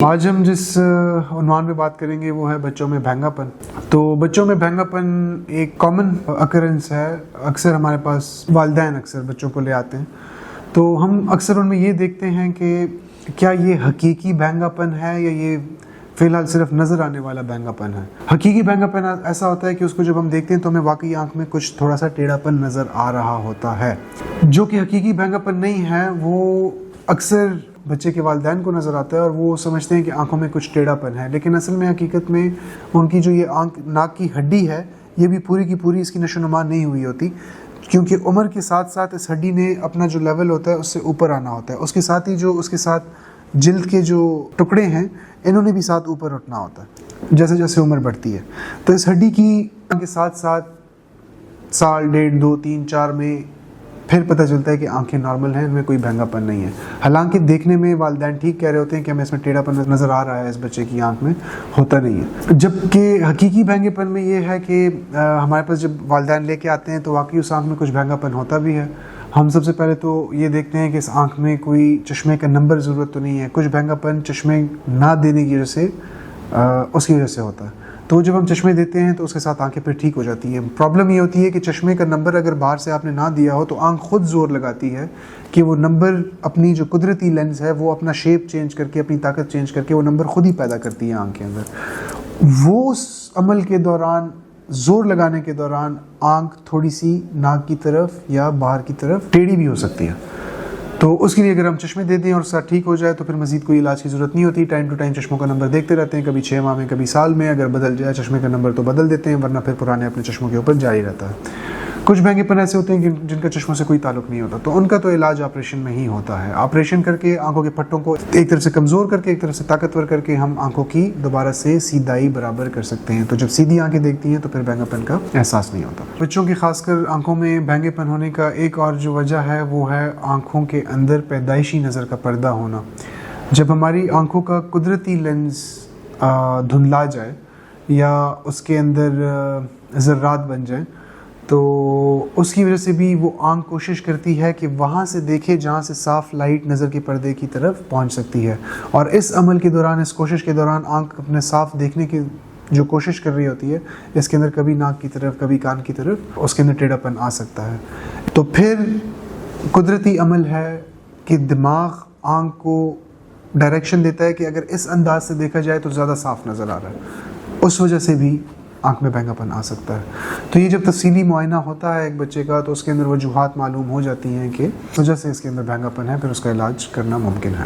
آج ہم جس عنوان پہ بات کریں گے وہ ہے بچوں میں بھینگاپن۔ تو بچوں میں بھینگاپن ایک کامن اکرنس ہے، اکثر ہمارے پاس والدین اکثر بچوں کو لے آتے ہیں، تو ہم اکثر ان میں یہ دیکھتے ہیں کہ کیا یہ حقیقی بھینگاپن ہے یا یہ فی الحال صرف نظر آنے والا بھینگاپن ہے۔ حقیقی بھینگاپن ایسا ہوتا ہے کہ اس کو جب ہم دیکھتے ہیں تو ہمیں واقعی آنکھ میں کچھ تھوڑا سا ٹیڑھاپن نظر آ رہا ہوتا ہے۔ جو کہ حقیقی بھینگاپن نہیں ہے وہ اکثر بچے کے والدین کو نظر آتا ہے اور وہ سمجھتے ہیں کہ آنکھوں میں کچھ ٹیڑھاپن ہے، لیکن اصل میں حقیقت میں ان کی جو یہ ناک کی ہڈی ہے یہ بھی پوری کی پوری اس کی نشو و نما نہیں ہوئی ہوتی، کیونکہ عمر کے ساتھ ساتھ اس ہڈی نے اپنا جو لیول ہوتا ہے اس سے اوپر آنا ہوتا ہے، اس کے ساتھ ہی جو اس کے ساتھ جلد کے جو ٹکڑے ہیں انہوں نے بھی ساتھ اوپر اٹھنا ہوتا ہے جیسے جیسے عمر بڑھتی ہے۔ تو اس ہڈی کی کے ساتھ ساتھ سال، ڈیڑھ، 2، 3، 4 میں پھر پتہ چلتا ہے کہ آنکھیں نارمل ہیں، ان میں کوئی بھینگاپن نہیں ہے، حالانکہ دیکھنے میں والدین ٹھیک کہہ رہے ہوتے ہیں کہ ہمیں اس میں ٹیڑھاپن نظر آ رہا ہے، اس بچے کی آنکھ میں ہوتا نہیں ہے۔ جبکہ حقیقی بھینگاپن میں یہ ہے کہ ہمارے پاس جب والدین لے کے آتے ہیں تو واقعی اس آنکھ میں کچھ بھینگاپن ہوتا بھی ہے۔ ہم سب سے پہلے تو یہ دیکھتے ہیں کہ اس آنکھ میں کوئی چشمے کا نمبر ضرورت تو نہیں ہے، کچھ بھینگاپن چشمے نہ دینے کی وجہ سے اس کی وجہ سے ہوتا ہے، تو جب ہم چشمے دیتے ہیں تو اس کے ساتھ آنکھیں پھر ٹھیک ہو جاتی ہیں۔ پرابلم یہ ہوتی ہے کہ چشمے کا نمبر اگر باہر سے آپ نے نہ دیا ہو تو آنکھ خود زور لگاتی ہے کہ وہ نمبر اپنی جو قدرتی لینس ہے وہ اپنا شیپ چینج کر کے، اپنی طاقت چینج کر کے وہ نمبر خود ہی پیدا کرتی ہے آنکھ کے اندر۔ وہ اس عمل کے دوران، زور لگانے کے دوران آنکھ تھوڑی سی ناک کی طرف یا باہر کی طرف ٹیڑھی بھی ہو سکتی ہے، تو اس کے لیے اگر ہم چشمے دے دیں اور اس کا ٹھیک ہو جائے تو پھر مزید کوئی علاج کی ضرورت نہیں ہوتی۔ ٹائم ٹو ٹائم چشموں کا نمبر دیکھتے رہتے ہیں، کبھی 6 ماہ میں، کبھی سال میں، اگر بدل جائے چشمے کا نمبر تو بدل دیتے ہیں، ورنہ پھر پرانے اپنے چشموں کے اوپر جاری رہتا ہے۔ کچھ بھینگاپن ایسے ہوتے ہیں جن کا چشموں سے کوئی تعلق نہیں ہوتا، تو ان کا تو علاج آپریشن میں ہی ہوتا ہے۔ آپریشن کر کے آنکھوں کے پٹوں کو ایک طرف سے کمزور کر کے ایک طرف سے طاقتور کر کے ہم آنکھوں کی دوبارہ سے سیدھائی برابر کر سکتے ہیں، تو جب سیدھی آنکھیں دیکھتی ہیں تو پھر بھینگاپن کا احساس نہیں ہوتا۔ بچوں کی خاص کر آنکھوں میں بھینگاپن ہونے کا ایک اور جو وجہ ہے وہ ہے آنکھوں کے اندر پیدائشی نظر کا پردہ ہونا۔ جب ہماری آنکھوں کا قدرتی لینس دھندلا جائے یا اس کے اندر ذرات بن جائیں تو اس کی وجہ سے بھی وہ آنکھ کوشش کرتی ہے کہ وہاں سے دیکھے جہاں سے صاف لائٹ نظر کے پردے کی طرف پہنچ سکتی ہے، اور اس عمل کے دوران، اس کوشش کے دوران آنکھ اپنے صاف دیکھنے کی جو کوشش کر رہی ہوتی ہے اس کے اندر کبھی ناک کی طرف، کبھی کان کی طرف اس کے اندر ٹیڑھاپن آ سکتا ہے۔ تو پھر قدرتی عمل ہے کہ دماغ آنکھ کو ڈائریکشن دیتا ہے کہ اگر اس انداز سے دیکھا جائے تو زیادہ صاف نظر آ رہا ہے، اس وجہ سے بھی آنکھ میں بھینگاپن آ سکتا ہے۔ تو یہ جب تفصیلی معائنہ ہوتا ہے ایک بچے کا تو اس کے اندر وجوہات معلوم ہو جاتی ہیں کہ وجہ سے اس کے اندر بھینگاپن ہے، پھر اس کا علاج کرنا ممکن ہے۔